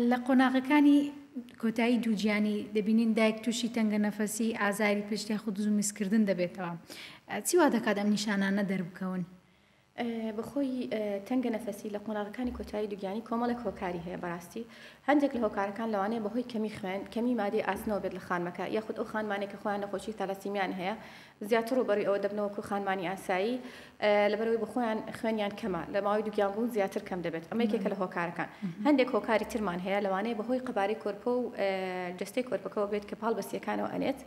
لە قۆناغەکانی کۆتایی دووجیانی دەبینین دایک تووشی تەنگە نەفەسی ئازاری پشتی خود و میسکردن دەبێتەوە. چی وا دەکات ئەم نیشانانە دەربکەون؟ بەخۆی تەنگە نەفەسی لە قۆناغەکانی کۆتایی دووگیانی کۆمەڵێک هۆکاری هەیە بەڕاستی هەندێک لە هۆکارەکان لەوانەیە بەهۆی کەمی خوێن کەمی مادەی ئاسنەوە بێت لە خانمەکە یاخود ئەو خانمانێک کە خۆیان نەخۆشی تالاسیمیان هەیە زیاتر ڕوبەڕووی ئەوە دەبنەوەکو خانمانی ئاسایی لەبەرەوەی بخۆیان خوێنیان کەمە لە ماوەی دووگیان بوون زیاتر کەم دەبێت ئەمە یەکێکە لە هۆکارەکان هەندێک هۆکاری ترمان هەیە لەوانەیە بەهۆی قەبارەی کۆرپە و جەستەی کۆرپەکەەوە بێت کە پاڵ بەستیەکانەوە ئەنێت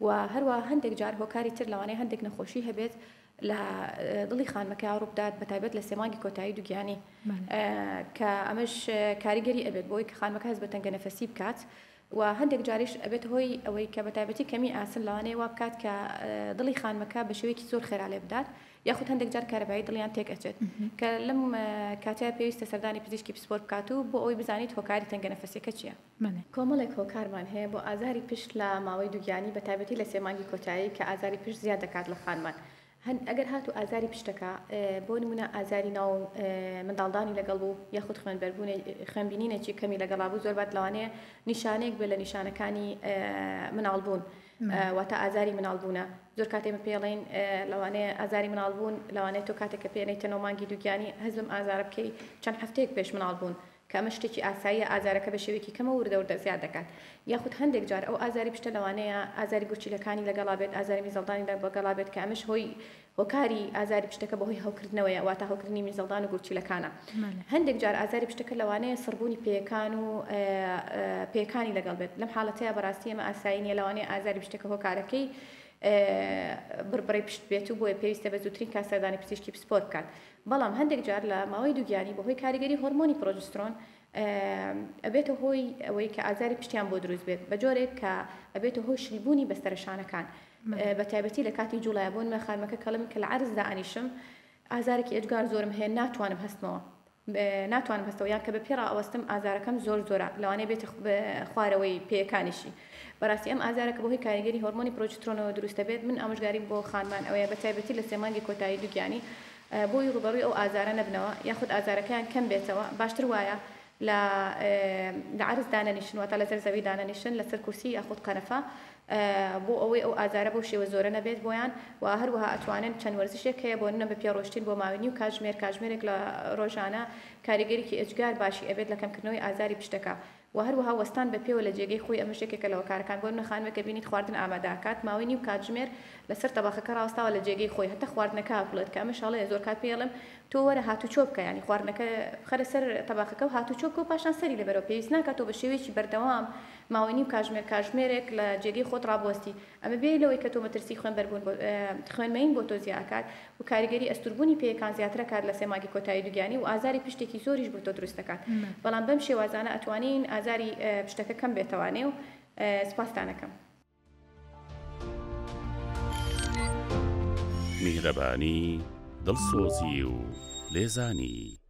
و هەروە هەندێک جار هۆکاری تر لەوانەیە هەندێک نەخۆشی هەبێت لە دڵی خانمەکە ڕووبدات بەتایبەت لە سێمانگی کۆتایی دووگیانی کە ئەمەش کاریگەری ئەبێت بۆی کە خانمەکە هەست بە تەنگە نەفەسی بکات و هەندێک جاریش ئەبێت هۆی ئەوەی کە بەتایبەتی کەمی ئاسن لەوانەیە وا بکات کە دڵی خانمەکە بە شێوەیەکی زۆر خێرا لێ بدات یاخود هەندێک جار کارەبایی دڵیان تێک ئەچێت کە لەم کاتیا پێویستە سەردانی پزیشکی پسپۆر بکات و بۆ ئەوی بزانیت هۆکاری تەنگە نەفەسیەکە چییە کۆمەڵێک هۆکارمان هەیە بۆ ئازاری پشت لە ماوەی دووگیانی بەتایبەتی لە سێمانگی کۆتایی کە ئازاری پشت زیاد دەکات لە خانمان ئەگەر هاتو ئازاری پشتەکە بۆ نمونە ئازاری ناو منداڵدانی لەگەڵ بوو یاخود خوێنبینینێکی کەمی لەگەڵا بوو زۆر بات لەوانەیە نیشانێک بێ لە نیشانەکانی مناڵبوون واتە ئازاری مناڵبوونە زۆر کاتێمە پێڵێن لەوانەیە ئازاری مناڵبوون لەوانەیە تۆ کاتێک کە پێێنیتە نۆمانگی دووگیانی هەزم ئازارە بکەی چەند هەفتەیەک پێش مناڵبوون کە ئەمە شتێکی ئاساییە ئازارەکە بە شێوەیەکی کەمە وردە زیاد دەکات یاخود هەندێک جار ئەو ئازاری پشتە لەوانەیە ئازاری گورچیلەکانی لەگەڵا بێت ئازاری میزەڵدانی لەگەڵا بێت کە ئەمەش هۆی هۆکاری ئازاری پشتەکە بەهۆی هەوکردنەوەیە واتە هەوکردنی میزەڵدان و گورچیلەکانە هەندێک جار ئازاری پشتەکە لەوانەیە سڕبوونی پێیەکان و پێیەکانی لەگەڵ بێت لەم حاڵەتەیە بەڕاستی ئەمە ئاسایی نیە لەوانەیە ئازاری پشتەکە هۆکارەکەی بڕبڕی پشت بێت و بۆیە پێویستە بە زووترین کات سەردانی پزیشکی پسپۆر بکات بەڵام هەندێک جار لە ماوەی دووگیانی بەهۆی کاریگەری هۆرمۆنی پرۆژسترۆن ئەبێتە هۆی ئەوەی کە ئازاری پشتیان بۆ دروست بێت بە جۆرێک کە ئەبێتە هۆی شلبوونی بەستەرەشانەکان بەتایبەتی لە کاتی جوڵایە بۆ نمە خانمەکە کەڵم کە لە عەرزدا ئەنیشم ئازارێکی ئەجگار زۆرم هەیە ناتوانم هەستمەوە ناتوانم هەستەوە یان کە بە پێڕ ئەوەستم ئازارەکەم زۆرە لەوانەیە بێتە خوارەوەی پێیەکانیشی بەڕاستی ئەم ئازارەکە بەهۆی کاریگەری هۆرمۆنی پرۆژسترۆنەوە دروستە بێت من ئامۆژگاریم بۆ خانمان ئەوەیە بەتایبەتی لە سێمانگی کۆتایی دووگیانی بۆی ڕوبەڕووی ئەو ئازارە نەبنەوە یاخود ئازارەکەیان کەم بێتەوە باشتر وایە لە عەرز دانەنیشن واتە لە زەرزەوی دانەنیشن لەسەر کورسی یاخود قەنەفە بۆ ئەوەی ئەو ئازارە بۆ شێوە زۆرە نەبێت بۆیان و هەروەها ئەتوانن چەند وەرزشێک هەیە بۆ نە بە پێڕۆشتین بۆ ماوەی و کاتژمێرێک لە ڕۆژانە کاریگەریکی ئەجگار باشی ئەبێت لە کەمکردنەوەی ئازاری پشتەکە و هەروەها وەستان بە پێوە لە جێگەی خۆی ئەمە شتێکێکە لە هۆکارەکان بۆ خانمێکە بینیت خواردن ئامادەکات ماوەی و کاتژمێر لەسەر تەباخەکە ڕاستاوە لە جێگەی خۆی هەتە خواردنەکە بڵێت کە ئەمە شاڵەیە زۆر کات پێڵم تۆ وەرە هاتوچۆ بکە ینی خواردنەکە خەرە سەر تەباخەکە و هاتوچۆ بکە و پاشان سەری لەبەرەوە پێویست ناکات تۆ بە شێوەیەکی بەردەوام ماوەی و کاتژمێرێک لە جێگەی خۆت ڕابوەستی ئەمە بێ لەوەی کە تۆ مەترسی خوێنمەین بۆ تۆ زیاکات و کاریگەری ئەستوربوونی پێیەکان زیاترە کات لە سێمانگی کۆتایی دووگیانی و ئازاری پشتێکی زۆریش بۆ تۆ دروست دەکات بەڵام بەم شێوازانە ئەتوانین ئازاری پشتەکە کەم بێتەوانێ و سپاسدانەکەم میهرەبانی دڵسۆزی و لێزانی